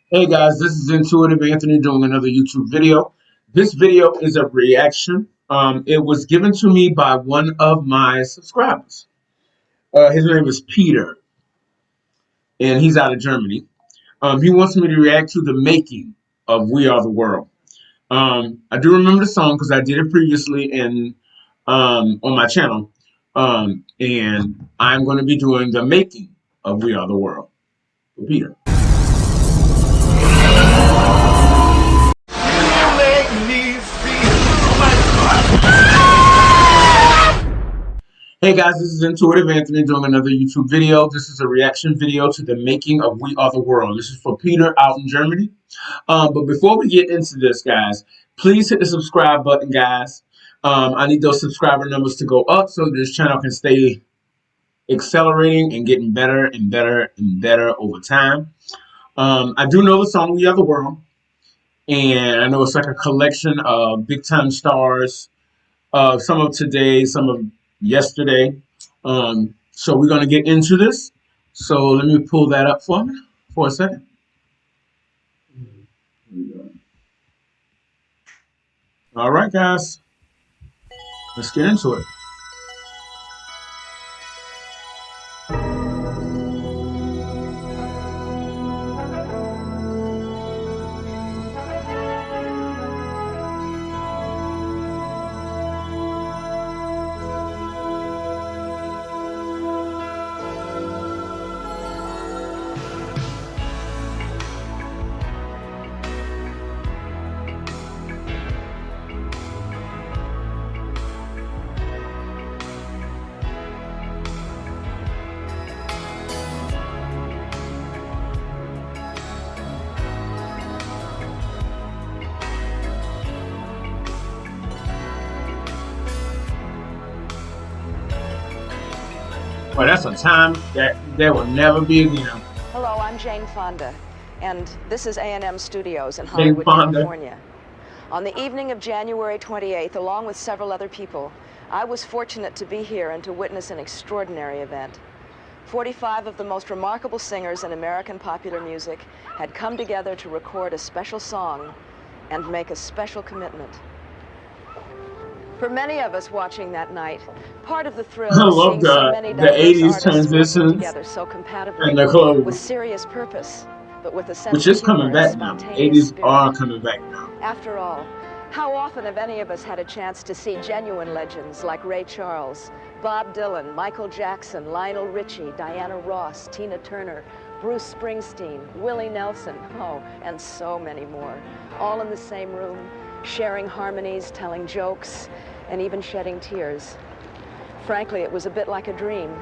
Hey guys, this is Intuitive Anthony doing another YouTube video. This video is a reaction. It was given to me by one of my subscribers. His name is Peter, and he's out of Germany. He wants me to react to the making of We Are the World. I do remember the song because I did it previously on my channel. And I'm going to be doing the making of We Are the World. Peter. Hey guys, this is Intuitive Anthony doing another YouTube video. This is a reaction video to the making of We Are the World. This is for Peter out in Germany. But before we get into this, guys, please hit the subscribe button, guys. I need those subscriber numbers to go up so this channel can stay accelerating and getting better and better and better over time. I do know the song We Are the World, and I know it's like a collection of big time stars. Some of today, some of yesterday. So we're going to get into this. So let me pull that up for me for a second. All right, guys. Let's get into it. Well, that's a time that there will never be again. Hello, I'm Jane Fonda, and this is A&M Studios in Hollywood, California. On the evening of January 28th, along with several other people, I was fortunate to be here and to witness an extraordinary event. 45 of the most remarkable singers in American popular music had come together to record a special song and make a special commitment. For many of us watching that night, part of the thrill was seeing so many diverse artists working together so compatibly with serious purpose, but with a sense of humor and spontaneous spirit. 80s are coming back now. After all, how often have any of us had a chance to see genuine legends like Ray Charles, Bob Dylan, Michael Jackson, Lionel Richie, Diana Ross, Tina Turner, Bruce Springsteen, Willie Nelson, oh, and so many more, all in the same room, sharing harmonies, telling jokes, and even shedding tears. Frankly, it was a bit like a dream.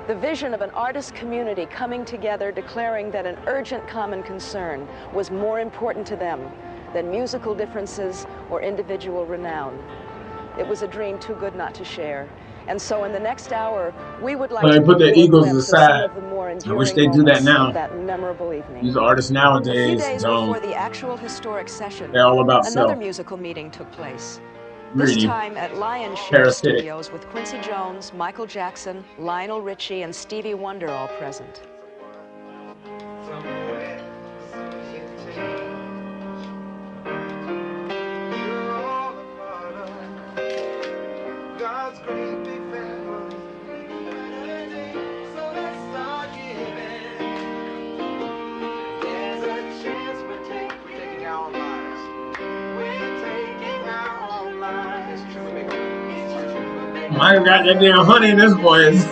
The vision of an artist community coming together, declaring that an urgent common concern was more important to them than musical differences or individual renown. It was a dream too good not to share. And so in the next hour, we would like to put their egos aside. I wish they do that now. That memorable evening. These artists nowadays a few days don't. Before the actual historic session, they're all about another self. musical meeting took place. Really This time at Lion Share Studios with Quincy Jones, Michael Jackson, Lionel Richie, and Stevie Wonder all present. Mike got that damn honey in his voice.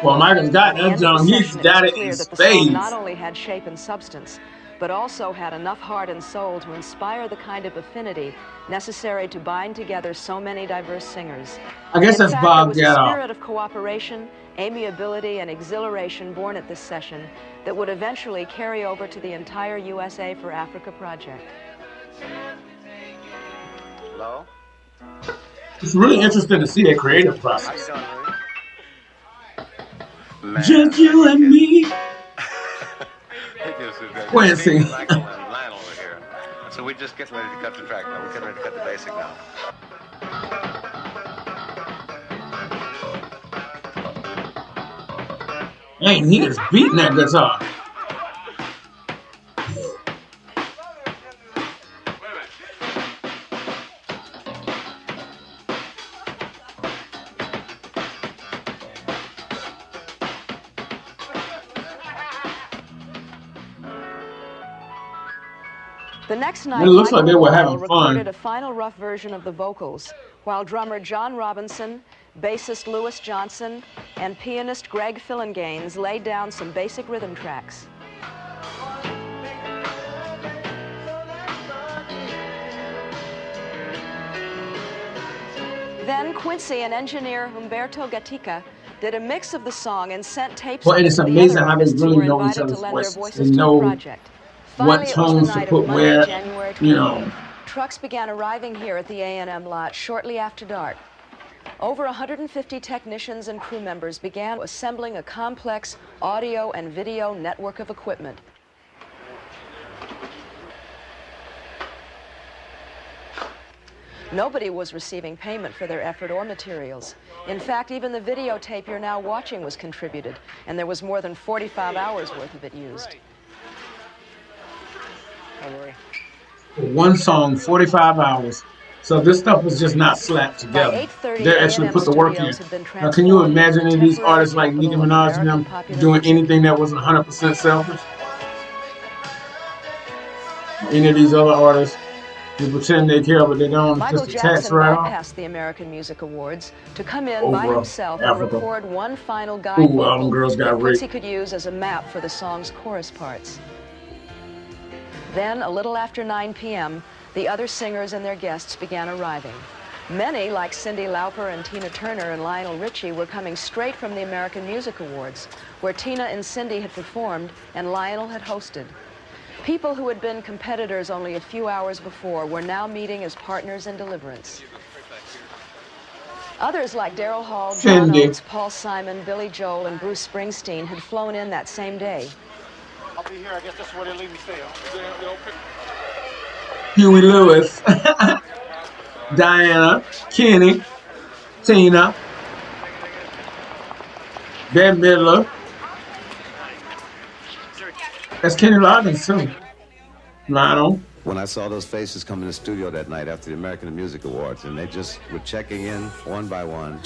Well, Michael's got that jump. He's got it in space. Not only had shape and substance, but also had enough heart and soul to inspire the kind of affinity necessary to bind together so many diverse singers. I guess that's Bob Geldof. A spirit of cooperation, amiability, and exhilaration born at this session that would eventually carry over to the entire USA for Africa project. Hello? It's really interesting to see their creative How you process. doing, Rudy? Man, Just are you you and kidding? me. It just it's Quincy. me, Michael, and Lionel over here. So we're just getting ready to cut the track now. We're getting ready to cut the basic now. Dang, he is beating that guitar. The next It night, looks like Michael they and were Lionel having recorded fun. a final rough version of the vocals, while drummer John Robinson, bassist Louis Johnson, and pianist Greg Fillinganes laid down some basic rhythm tracks. Then Quincy and engineer Humberto Gatica did a mix of the song and sent tapes Well, of and it it's to the amazing other how they artists who really were know each invited to other's lend their voices. They voices to the know project. what Finally, it was the tones to night of put Monday, where, January you 28th. know. Trucks began arriving here at the A&M lot shortly after dark. Over 150 technicians and crew members began assembling a complex audio and video network of equipment. Nobody was receiving payment for their effort or materials. In fact, even the videotape you're now watching was contributed, and there was more than 45 hours worth of it used. One song, 45 hours. So this stuff was just not slapped By together. 8:30, They actually A&M put the work Studios in. had been Now, can you transformed into imagine the any of these temporary artists like Nicki capital of Minaj and American them popular doing music. anything that wasn't 100% selfish? Any of these other artists who pretend they care, but they don't. It's Michael just a tax Jackson write-off. bypassed the American Music Awards to come in by Over himself and Africa. record one final guide Ooh, all them vocal girls that got Quincy raped. could use as a map for the song's chorus parts. Then, a little after 9 p.m., the other singers and their guests began arriving. Many, like Cyndi Lauper and Tina Turner and Lionel Richie, were coming straight from the American Music Awards, where Tina and Cyndi had performed and Lionel had hosted. People who had been competitors only a few hours before were now meeting as partners in deliverance. Others like Daryl Hall, John Cindy. Oates, Paul Simon, Billy Joel, and Bruce Springsteen had flown in that same day. I'll be here. I guess that's where they leave me stay. Huey Lewis. Diana. Kenny. Tina. Bette Midler. That's Kenny Loggins too. Lionel. When I saw those faces come in the studio that night after the American Music Awards, and they just were checking in one by one,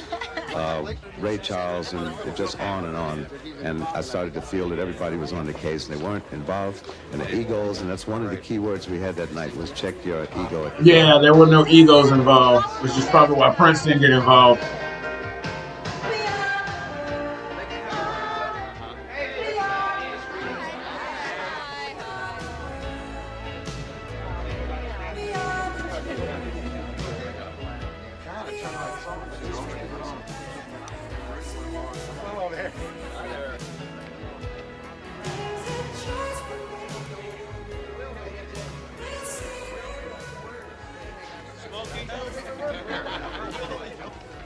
Ray Charles, and it just on, and I started to feel that everybody was on the case, and they weren't involved in the egos, and that's one of the key words we had that night was check your ego. Yeah, there were no egos involved, which is probably why Prince didn't get involved.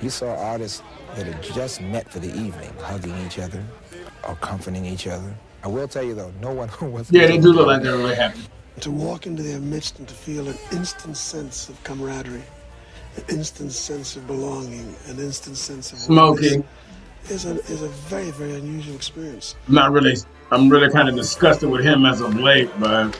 You saw artists that had just met for the evening, hugging each other or comforting each other. I will tell you, though, no one was... Yeah, they do look like they're really happy. To walk into their midst and to feel an instant sense of camaraderie, an instant sense of belonging, an instant sense of Smoking. is a very, very unusual experience. I'm really kind of disgusted with him as of late, but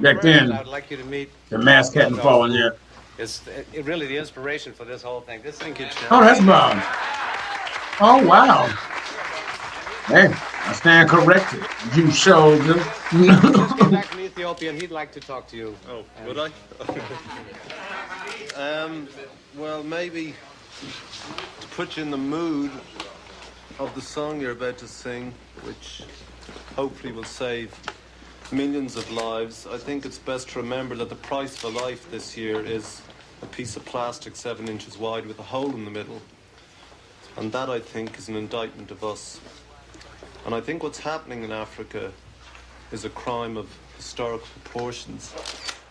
back then, I'd like you to meet the mask hadn't fallen yet. It's really the inspiration for this whole thing. This thing could. Oh, that's Bob. Oh, wow. Hey, I stand corrected. You showed them. Just came back from Ethiopia, and he'd like to talk to you. Oh, would I? Well, maybe to put you in the mood of the song you're about to sing, which hopefully will save millions of lives, I think it's best to remember that the price for life this year is a piece of plastic 7 inches wide with a hole in the middle. And that, I think, is an indictment of us. And I think what's happening in Africa is a crime of historical proportions.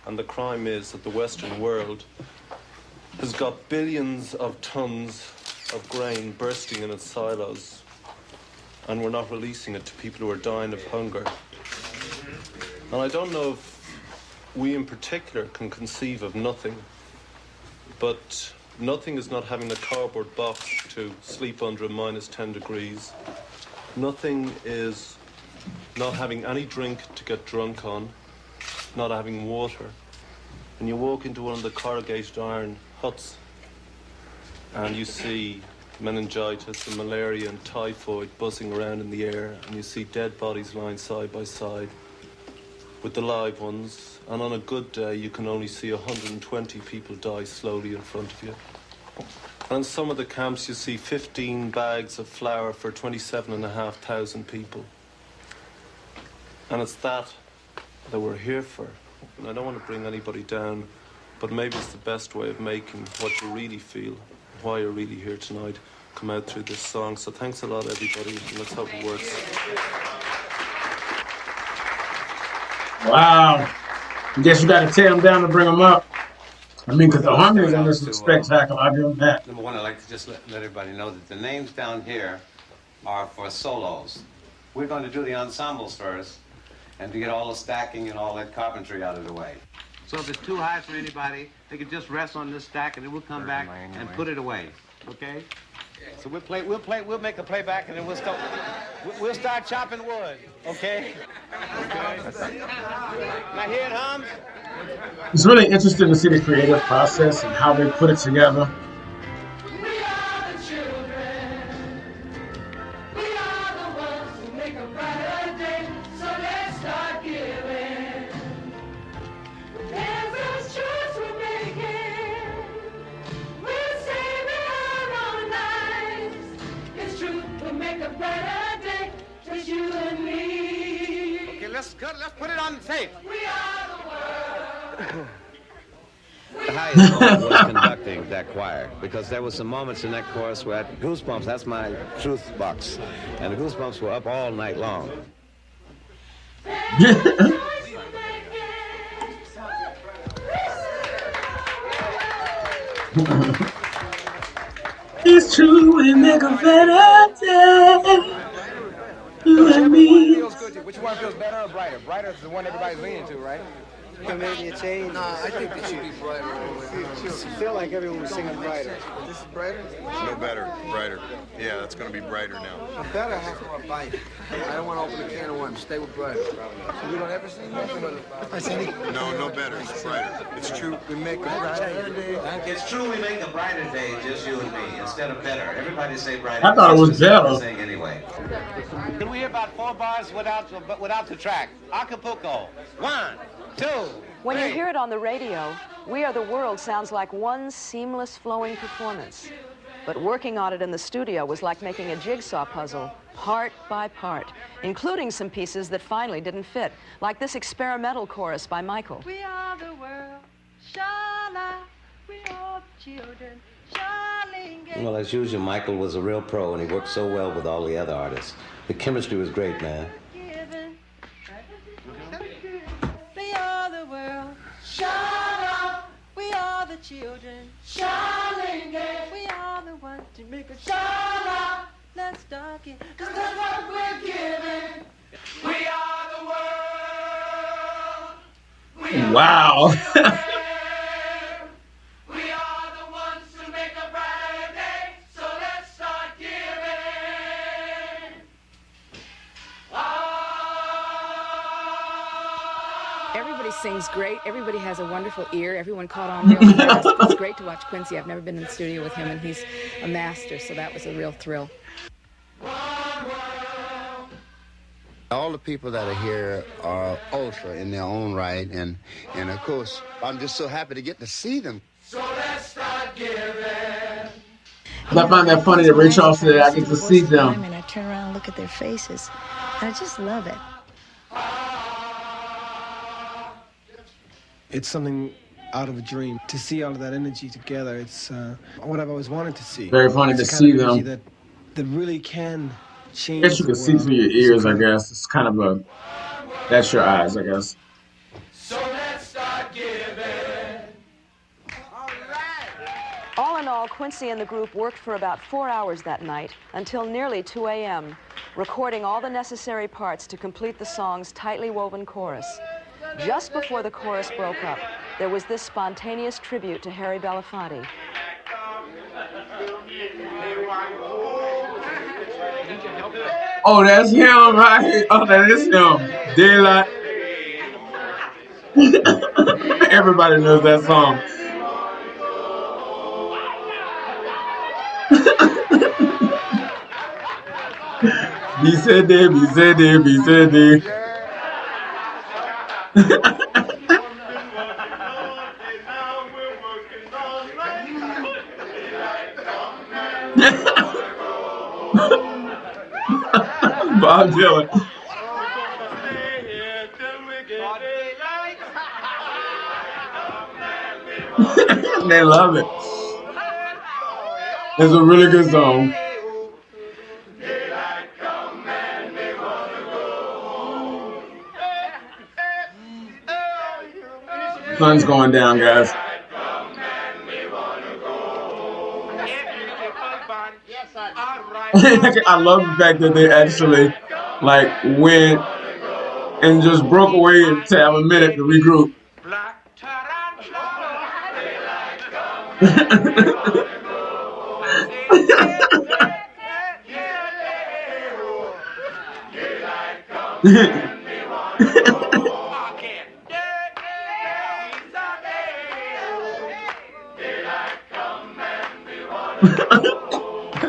And the crime is that the Western world has got billions of tons of grain bursting in its silos, and we're not releasing it to people who are dying of hunger. And I don't know if we in particular can conceive of nothing, but nothing is not having a cardboard box to sleep under at -10 degrees. Nothing is not having any drink to get drunk on, not having water. And you walk into one of the corrugated iron huts and you see meningitis and malaria and typhoid buzzing around in the air, and you see dead bodies lying side by side with the live ones, and on a good day you can only see 120 people die slowly in front of you. And in some of the camps you see 15 bags of flour for 27,500 people. And it's that we're here for. And I don't want to bring anybody down, but maybe it's the best way of making what you really feel, why you're really here tonight, come out through this song. So thanks a lot, everybody, and let's hope it works. Wow. I guess you got to tear them down to bring them up. I mean, because the harmonies on this look spectacular. I'll give them that. Number one, I'd like to just let everybody know that the names down here are for solos. We're going to do the ensembles first, and to get all the stacking and all that carpentry out of the way. So if it's too high for anybody, they can just rest on this stack and then we'll come back and put it away. Okay? So we'll make a playback and then we'll start chopping wood. Okay? Now hear it hums? It's really interesting to see the creative process and how they put it together. Let's put it on the tape. We are the world. The highest moment was conducting that choir, because there were some moments in that chorus where I had goosebumps. That's my truth box. And the goosebumps were up all night long. It's true, we make a better day. You and me. Which one feels better or brighter? Brighter is the one everybody's leaning to, right? Maybe a change. Nah, I think it should be brighter. I feel like everyone was singing brighter. This is brighter? No better, brighter. Yeah, that's going to be brighter now. Better has more bite. I don't want to open a can of worms. Stay with brighter. So we don't ever sing nothing but No better. It's brighter. It's true. we make a brighter day. It's true we make a brighter day, just you and me, instead of better. Everybody say brighter. I thought it was better. Anyway. Can we hear about 4 bars without the track? Acapulco. 1, 2. When you hear it on the radio, We Are the World sounds like one seamless flowing performance. But working on it in the studio was like making a jigsaw puzzle, part by part, including some pieces that finally didn't fit, like this experimental chorus by Michael. We are the world, shala, we are children, shaling. Well, as usual, Michael was a real pro, and he worked so well with all the other artists. The chemistry was great, man. We are the world, shala, we are the children, shaling. We are the ones to make a shala. Let's start it, 'cause that's what we're giving. We are the world. We are wow. We are the ones to make a brighter day, so let's start giving. Everybody sings great. Everybody has a wonderful ear. Everyone caught on real fast. It's great to watch Quincy. I've never been in the studio with him, and he's a master, so that was a real thrill. All the people that are here are ultra in their own right, and of course, I'm just so happy to get to see them. So let's start giving. I find that funny that Ray Charles said I get to see them. And I turn around and look at their faces, and I just love it. It's something out of a dream. To see all of that energy together, it's what I've always wanted to see. Very funny to see them. That really can change. I guess you can see through your ears, I guess. It's kind of a, that's your eyes, I guess. So let's start giving. All right. All in all, Quincy and the group worked for about 4 hours that night until nearly 2 a.m., recording all the necessary parts to complete the song's tightly woven chorus. Just before the chorus broke up, there was this spontaneous tribute to Harry Belafonte. Oh, that's him, right? Oh, that is him. Daylight. Everybody knows that song. BCD, BCD, BCD. Bob Dylan. They love it. It's a really good song. Sun's going down, guys. I love the fact that they actually like went and just broke away to have a minute to regroup.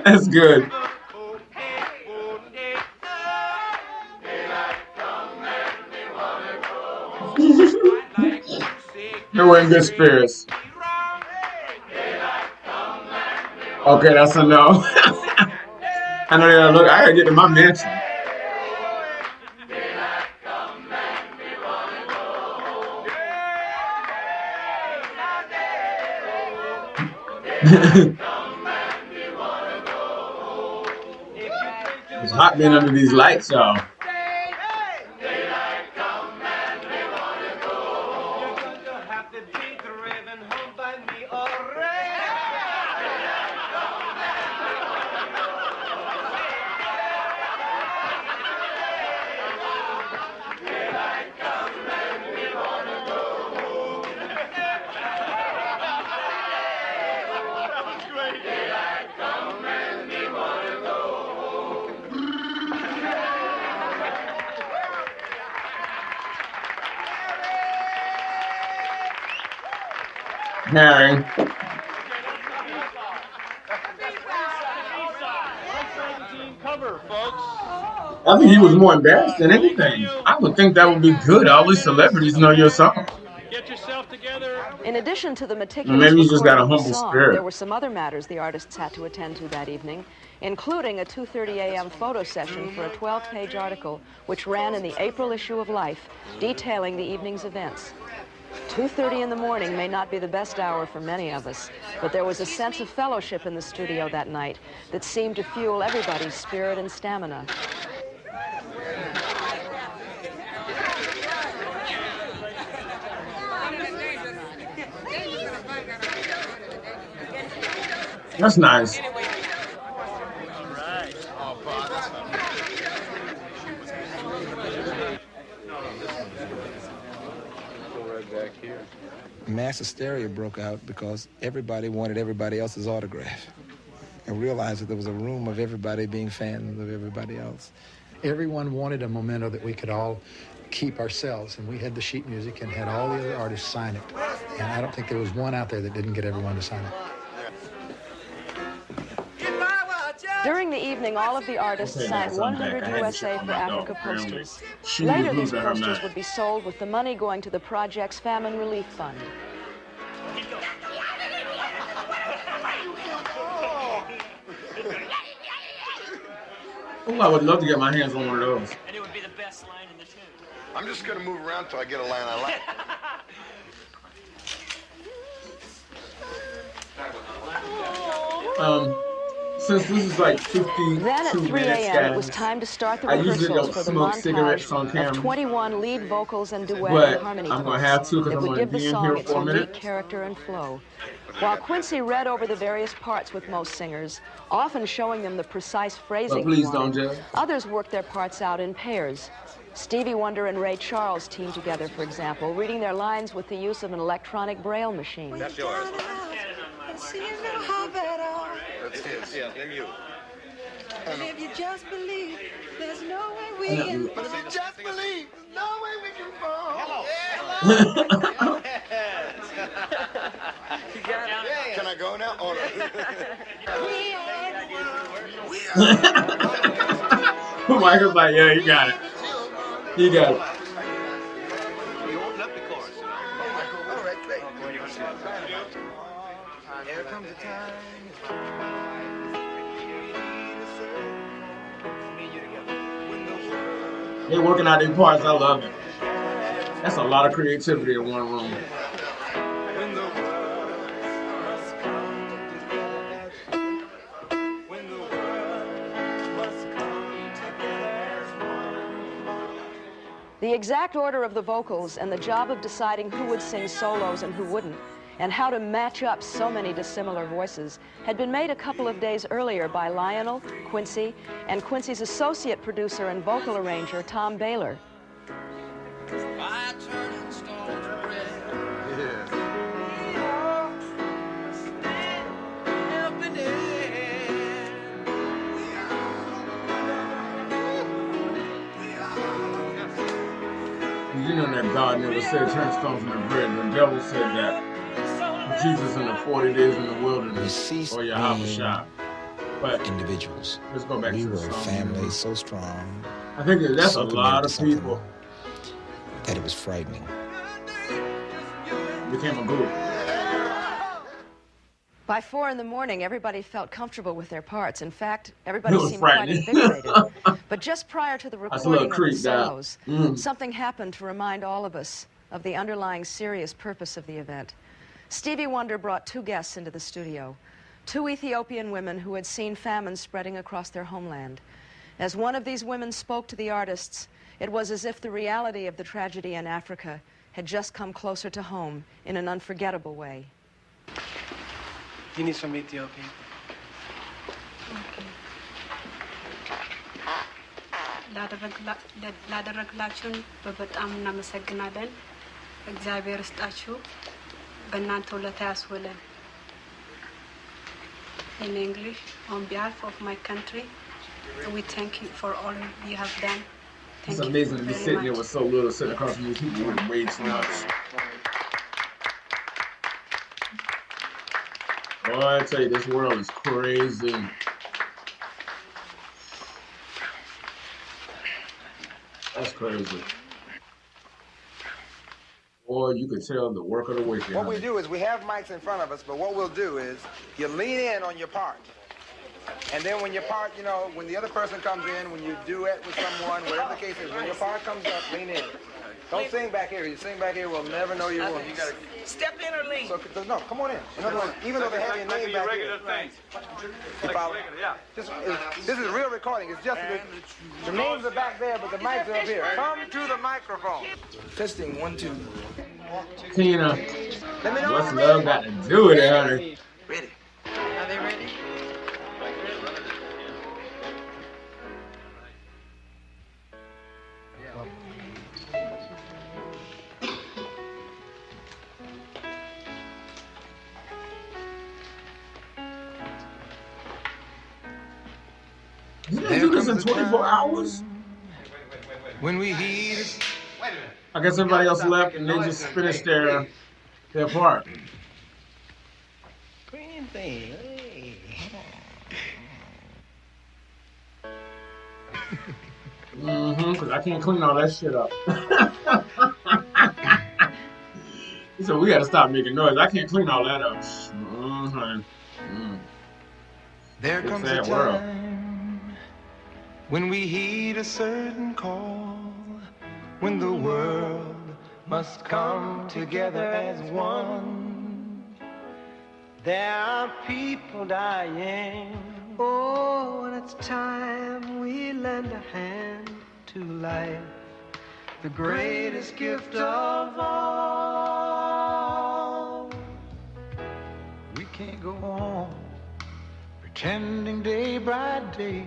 That's good. They were in good spirits. Okay, that's a no. I know they gotta look. I gotta get to my mansion. It's hot being under these lights, y'all. Harry. I think he was more embarrassed than anything. I would think that would be good. All these celebrities know your song. In addition to the meticulous Maybe you just got a recording of humble the song, spirit. there were some other matters the artists had to attend to that evening, including a 2:30 a.m. photo session for a 12-page article which ran in the April issue of Life, detailing the evening's events. 2:30 in the morning may not be the best hour for many of us, but there was a sense of fellowship in the studio that night that seemed to fuel everybody's spirit and stamina. That's nice. Mass hysteria broke out because everybody wanted everybody else's autograph and realized that there was a room of everybody being fans of everybody else. Everyone wanted a memento that we could all keep ourselves, and we had the sheet music and had all the other artists sign it. And I don't think there was one out there that didn't get everyone to sign it. During the evening, all of the artists signed 100 USA for Africa posters. Later, these posters would be sold with the money going to the project's Famine Relief Fund. Oh, I would love to get my hands on one of those. And it would be the best line in the tune. I'm just going to move around till I get a line I like. Since this is like 52 Then at 3 minutes, a.m. it was time to start the rehearsals for the montage of 21 lead vocals and duet and harmony I'm gonna parts have to because that I'm would gonna give the be in song here its for a unique minute. character and flow. While Quincy read over the various parts with most singers, often showing them the precise phrasing Please he don't wanted, judge. others worked their parts out in pairs. Stevie Wonder and Ray Charles teamed together, for example, reading their lines with the use of an electronic braille machine. That's yours. So you know how better. That's his. Yeah, then you. And if you just believe, there's no way we can. But if you just believe, there's no way we can fall. Hello. Can I go now? Oh, no. Michael's like, yeah, you got it. You got it. You open up the chorus. All right, great. Here comes the time. They're working out their parts. I love it. That's a lot of creativity in one room. The exact order of the vocals and the job of deciding who would sing solos and who wouldn't, and how to match up so many dissimilar voices, had been made a couple of days earlier by Lionel, Quincy, and Quincy's associate producer and vocal arranger, Tom Baylor. You know that God never said turn stones into bread. The devil said that. Jesus in the 40 days in the wilderness, or Yahweh Shah. But individuals. Let's go back we to the were a song. family so strong. I think that's so a lot of people. That it was frightening. Became a group. By 4 in the morning, everybody felt comfortable with their parts. In fact, everybody It was seemed quite frightening. invigorated. But just prior to the That's a little recording of the creeped out. solos, something happened to remind all of us of the underlying serious purpose of the event. Stevie Wonder brought 2 guests into the studio, 2 Ethiopian women who had seen famine spreading across their homeland. As one of these women spoke to the artists, it was as if the reality of the tragedy in Africa had just come closer to home in an unforgettable way. Guineas from Ethiopia. ላደረግላችሁን በጣም እናመሰግናለን። እግዚአብሔር ይስጣችሁ። በእናንተ ውለታ ያስውለን። In English, on behalf of my country, we thank you for all you have done. It's amazing to be sitting there with so little, sitting across from these people with way too much. Boy, I tell you, this world is crazy. That's crazy. Boy, you could tell the work of the wicked. What we do is we have mics in front of us, but what we'll do is you lean in on your part. And then when your part, you know, when the other person comes in, when you duet with someone, whatever the case is, when your part comes up, lean in. Don't sing back here. You sing back here, we'll never know your voice. You gotta step in or lean. So, no, come on in. In other words, even though they have your name back here. You follow? This is a real recording. It's just the names are back there, but the mics are up here. Come to the microphone. Testing 1, 2. Tina, what's love got to do with it, honey? Ready? Are they ready? You didn't do this in 24 hours? When we hear I guess everybody else left and they just finished their part. Green thing. Hey. Because I can't clean all that shit up. He said, we got to stop making noise. I can't clean all that up. there comes a time when we heed a certain call, when the world must come together as one. There are people dying. Oh, and it's time we lend a hand to life, the greatest gift of all. can't go on pretending day by day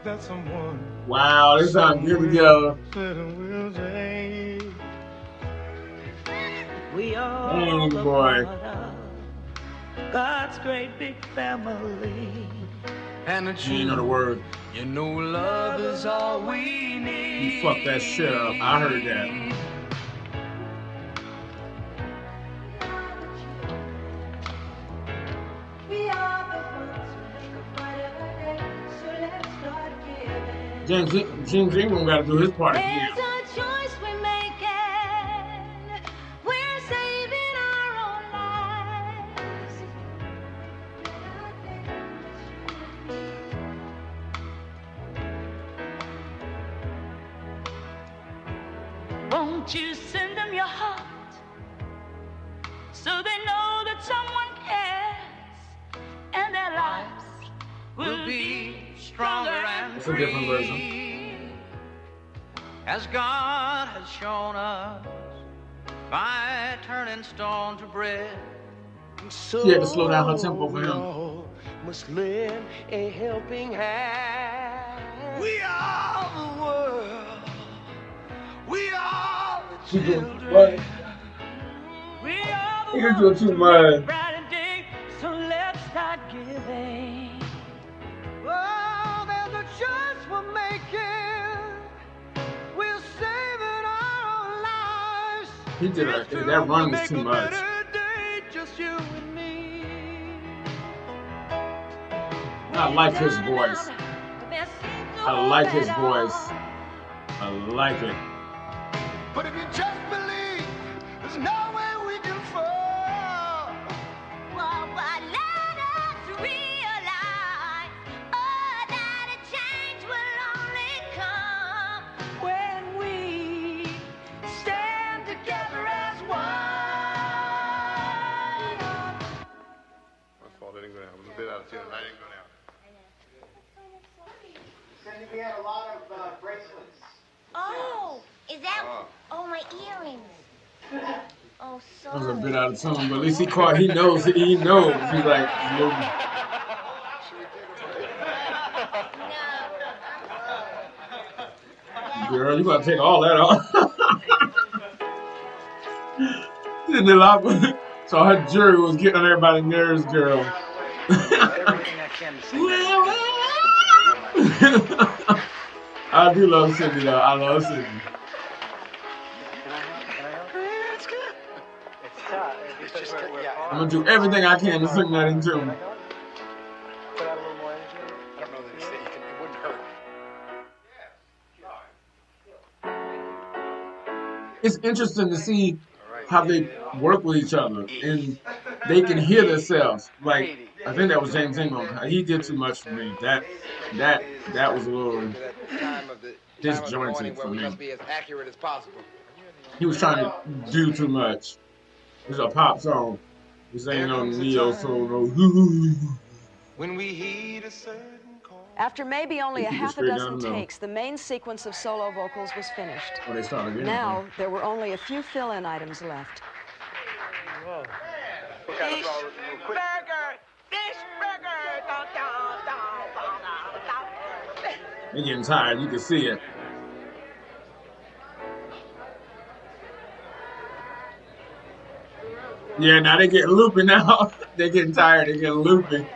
that someone. Wow, they sound good together. Will change. We are Dang, the boy. part of God's great big family. And the You ain't know the word. You know love is all we need. You fucked that shit up. I heard that. James Ingram got to do his part again. There's a choice we're making. We're saving our own lives. Won't you send them your heart so they know that someone cares and their lives will be stronger and It's a different version. as God has shown us by turning stone to bread. She had to slow down her tempo for him. Must lend a helping hand. We are the world. We are the She doing children. what? We are the He's doing too much. bright and day, so let's start giving. Oh, there's a choice we're making. We're saving our own lives. He did that run was too much. Just you and me. I like his voice. I like his voice. I like it. But if you just believe, there's no way we can fall. Well, let us realize, oh, that a change will only come when we stand together as one. My fault, I didn't go down. I was a bit out of tune. I didn't go down. We had a lot of bracelets. Oh, is that? Oh, my earrings. Oh, I was a sorry. bit out of tune, but at least he caught. He knows. He knows. He's like, no. Girl, you gotta take all that off. Didn't the lava? So her jury was getting on everybody's nerves, girl. I do love Cindy though. I love Cindy. It's good. It's tough. It's just, I'm gonna do everything I can to sing that in tune. Put out a little more energy. I don't know that it wouldn't hurt. It's interesting to see how they work with each other and they can hear themselves. Like, I think that was James Ingram. He did too much for me. That was a little disjointed for We me. must be as accurate as possible. He was trying to do too much. It's a pop song. This ain't no neo soul, no. When we heed a certain call. After maybe only a Keep it half a straight down dozen the middle. takes, the main sequence of solo vocals was finished. Oh, they started again. Now, there were only a few fill-in items left. Whoa. Fish burger! Fish burger! Dun, dun, dun, dun, dun. They're getting tired. You can see it. Yeah, now they getting loopy now. They're getting tired. They're getting loopy.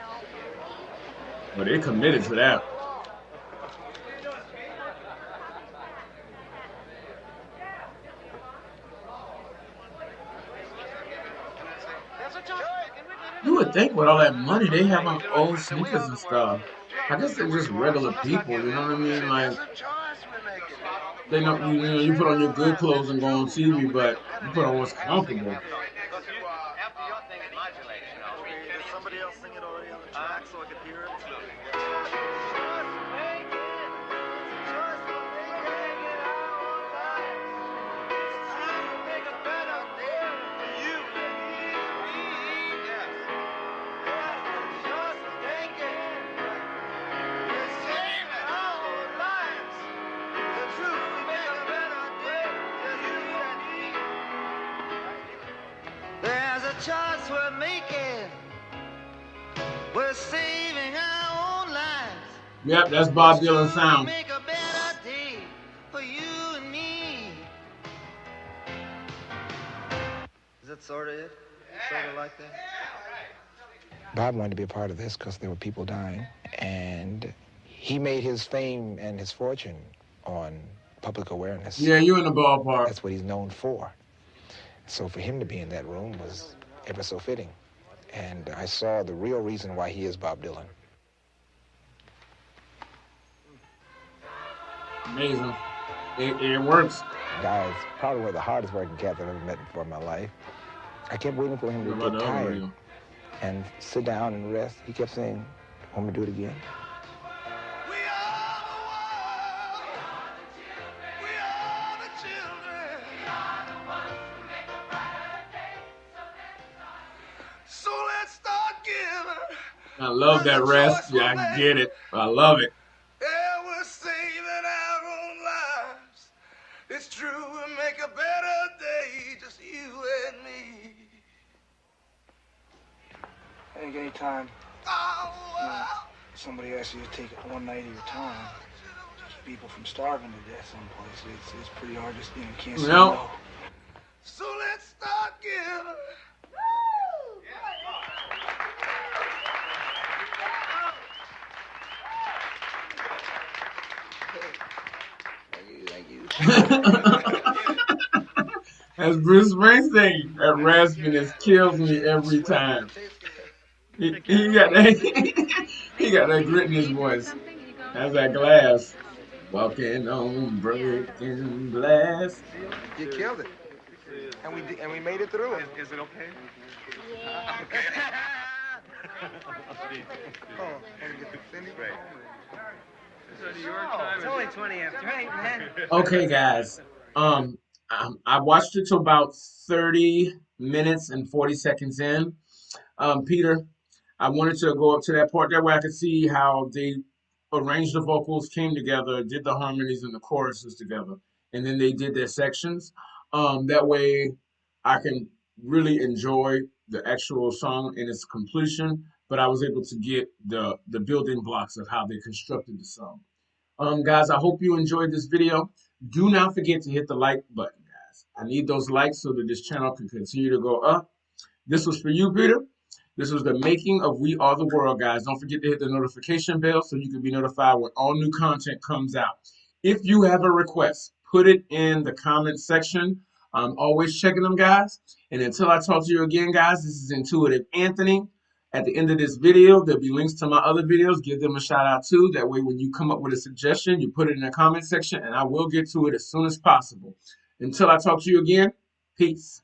But they committed to that. You would think with all that money they have on old sneakers and stuff. I guess they're just regular people, you know what I mean? Like, they know, you put on your good clothes and go on TV, but you put on what's comfortable. Somebody else sing it already on the track so I could hear it. There's a choice we're making. We're saving our own lives. Yep, that's Bob Dylan sound. Make a better day for you and me. Is that sort of it? Sort of like that? Bob wanted to be a part of this because there were people dying, and he made his fame and his fortune on public awareness. Yeah, you in the ballpark. That's what he's known for. So for him to be in that room was ever so fitting. And I saw the real reason why he is Bob Dylan. Amazing. It works. Guys, probably one of the hardest working cats I've ever met before in my life. I kept waiting for him to get tired and sit down and rest. He kept saying, "Want me to do it again?" So let's start giving. I love that rest. Yeah, I get it. I love it. Yeah, we're saving our own lives. It's true, we'll make a better day, just you and me. I think anytime somebody asks you to take one night of your time, keep people from starving to death someplace, it's pretty hard to, you can't say no. So let's start giving. Thank you. That's Bruce Springsteen. That raspiness kills me every time. He got that. He got that grit in his voice. That's that glass. Walking on breaking glass. You killed it. And we made it through. Is it okay? Yeah. Oh, can you get the Cindy? It's only 20 after 8, man. Okay, guys. I watched it to about 30 minutes and 40 seconds in. Peter, I wanted to go up to that part there where I could see how they arranged the vocals, came together, did the harmonies and the choruses together, and then they did their sections. That way I can really enjoy the actual song in its completion, but I was able to get the building blocks of how they constructed the song. Guys, I hope you enjoyed this video. Do not forget to hit the like button, guys. I need those likes so that this channel can continue to go up. This was for you, Peter. This was the making of We Are the World, guys. Don't forget to hit the notification bell so you can be notified when all new content comes out. If you have a request, put it in the comment section. I'm always checking them, guys. And until I talk to you again, guys, this is Intuitive Anthony. At the end of this video, there'll be links to my other videos. Give them a shout out too. That way, when you come up with a suggestion, you put it in the comment section and I will get to it as soon as possible. Until I talk to you again, peace.